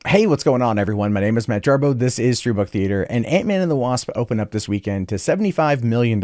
Hey, what's going on, everyone? My name is Matt Jarbo. This is True Book Theater, and Ant-Man and the Wasp opened up this weekend to $75 million.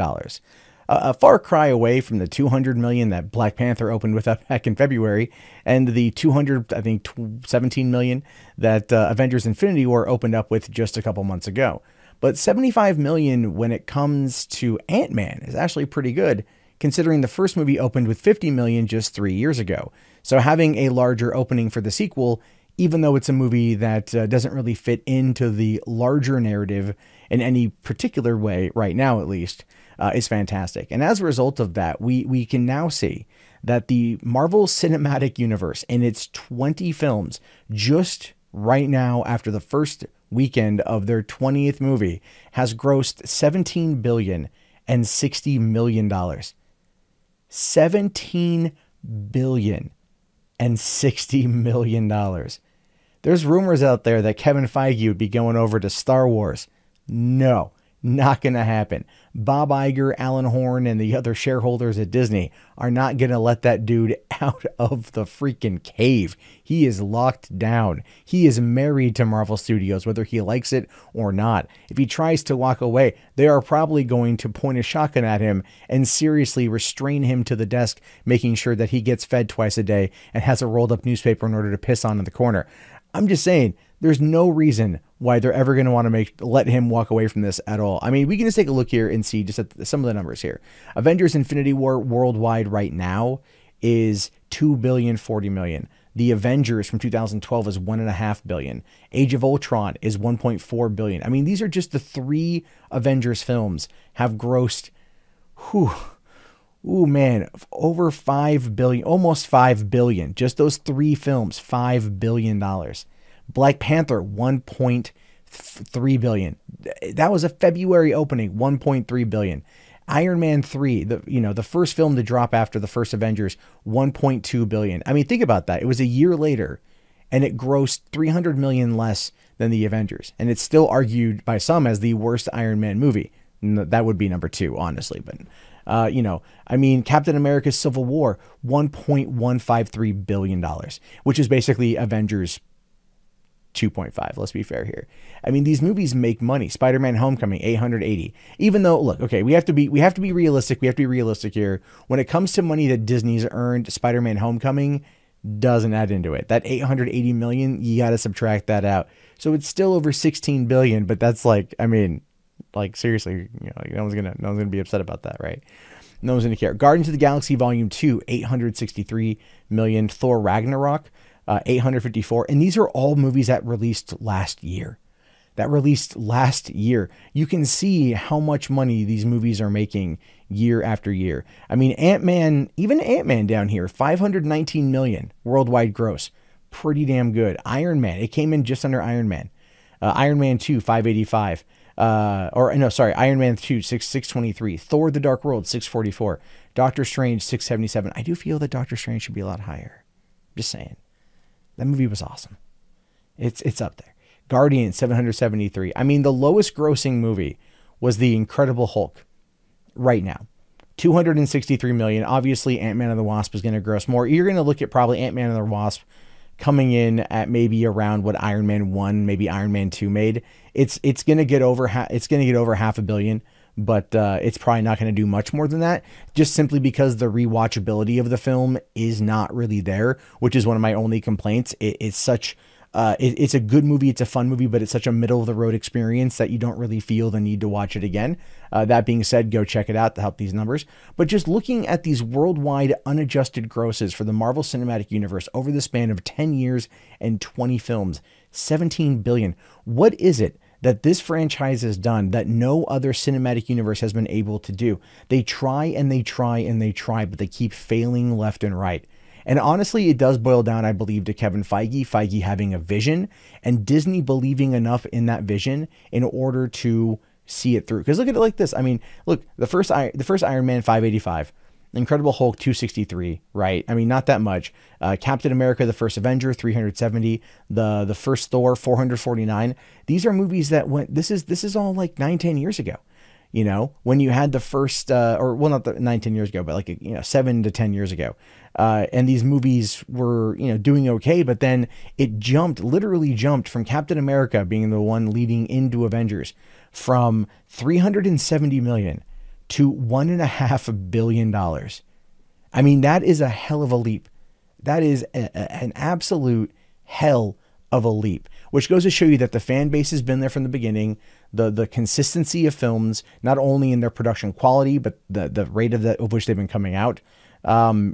A far cry away from the $200 million that Black Panther opened with up back in February, and the 17 million that Avengers Infinity War opened up with just a couple months ago. But 75 million when it comes to Ant-Man is actually pretty good, considering the first movie opened with 50 million just 3 years ago. So having a larger opening for the sequel, even though it's a movie that doesn't really fit into the larger narrative in any particular way right now, at least, is fantastic. And as a result of that, we can now see that the Marvel Cinematic Universe in its 20 films, just right now after the first weekend of their 20th movie, has grossed $17 billion and $60 million. $17 billion and $60 million. There's rumors out there that Kevin Feige would be going over to Star Wars. No, not going to happen. Bob Iger, Alan Horn, and the other shareholders at Disney are not going to let that dude out of the freaking cave. He is locked down. He is married to Marvel Studios, whether he likes it or not. If he tries to walk away, they are probably going to point a shotgun at him and seriously restrain him to the desk, making sure that he gets fed twice a day and has a rolled up newspaper in order to piss on in the corner. I'm just saying, there's no reason why they're ever going to want to let him walk away from this at all. I mean, we can just take a look here and see just at some of the numbers here. Avengers Infinity War worldwide right now is $2.04 billion. The Avengers from 2012 is $1.5 billion. Age of Ultron is $1.4 billion. I mean, these are just the three Avengers films have grossed, over $5 billion, almost $5 billion. Just those three films, $5 billion. Black Panther, $1.3 billion. That was a February opening, $1.3 billion. Iron Man 3, the first film to drop after the first Avengers, $1.2 billion. I mean, think about that. It was a year later, and it grossed $300 million less than the Avengers. And it's still argued by some as the worst Iron Man movie. That would be number 2, honestly, but... Captain America's Civil War, $1.153 billion, which is basically Avengers 2.5. Let's be fair here. I mean, these movies make money. Spider-Man Homecoming, 880. Even though, look, okay, we have to be realistic. We have to be realistic here. When it comes to money that Disney's earned, Spider-Man Homecoming doesn't add into it. That 880 million, you got to subtract that out. So it's still over 16 billion, but that's seriously, no one's gonna be upset about that, right? No one's gonna care. Guardians of the Galaxy Volume 2, 863 million. Thor Ragnarok, 854. And these are all movies that released last year. You can see how much money these movies are making year after year. I mean, even Ant-Man down here, 519 million worldwide gross. Pretty damn good. Iron Man, it came in just under Iron Man. Iron Man 2, 585. Iron Man 2, 623. Thor: The Dark World, 644. Doctor Strange, 677. I do feel that Doctor Strange should be a lot higher. Just saying. That movie was awesome. It's up there. Guardians, 773. I mean, the lowest grossing movie was The Incredible Hulk right now. 263 million. Obviously, Ant-Man and the Wasp is going to gross more. You're going to look at probably Ant-Man and the Wasp coming in at maybe around what Iron Man 1, maybe Iron Man 2 made. It's going to get over $500 million, but it's probably not going to do much more than that, just simply because the rewatchability of the film is not really there, which is one of my only complaints. It's a good movie, it's a fun movie, but it's such a middle of the road experience that you don't really feel the need to watch it again. That being said, go check it out to help these numbers. But just looking at these worldwide unadjusted grosses for the Marvel Cinematic Universe over the span of 10 years and 20 films, 17 billion. What is it that this franchise has done that no other cinematic universe has been able to do? They try and they try and they try, but they keep failing left and right. And honestly, it does boil down, I believe, to Kevin Feige having a vision and Disney believing enough in that vision in order to see it through. Because look at it like this. I mean, look, the first Iron Man, 585. Incredible Hulk, 263, right? I mean, not that much. Captain America, the First Avenger, 370. The first Thor, 449. These are movies that went, this is all like 9-10 years ago. You know, when you had the first, or well, not the 9, 10 years ago, but like, 7 to 10 years ago. And these movies were, doing okay, but then it literally jumped from Captain America being the one leading into Avengers from 370 million to $1.5 billion. I mean, that is a hell of a leap. That is an absolute hell of a leap, which goes to show you that the fan base has been there from the beginning. The consistency of films, not only in their production quality, but the rate of which they've been coming out,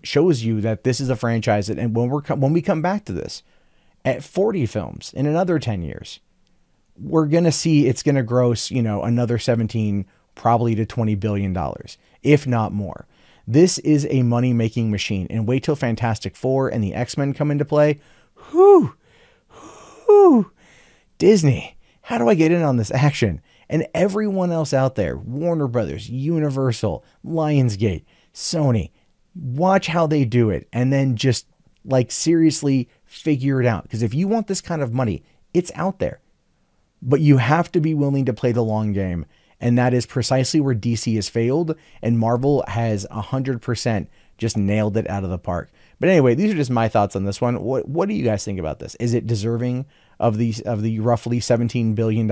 shows you that this is a franchise that, and when we come back to this at 40 films in another 10 years, we're going to see it's going to gross, another 17, probably to $20 billion, if not more. This is a money-making machine, and wait till Fantastic Four and the X-Men come into play. Whew. Disney, how do I get in on this action? And everyone else out there, Warner Brothers, Universal, Lionsgate, Sony, watch how they do it, and then just like seriously figure it out. Because if you want this kind of money, it's out there. But you have to be willing to play the long game. And that is precisely where DC has failed, and Marvel has 100% just nailed it out of the park. But anyway, these are just my thoughts on this one. What do you guys think about this? Is it deserving of the roughly $17 billion?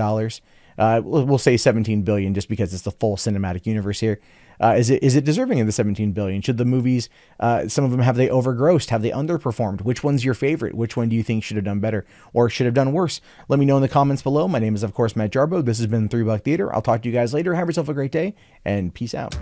We'll say 17 billion just because it's the full cinematic universe here. Is it deserving of the 17 billion? Should the movies, some of them, have they overgrossed? Have they underperformed? Which one's your favorite? Which one do you think should have done better or should have done worse? Let me know in the comments below. My name is, of course, Matt Jarbo. This has been $3 Theater. I'll talk to you guys later. Have yourself a great day and peace out.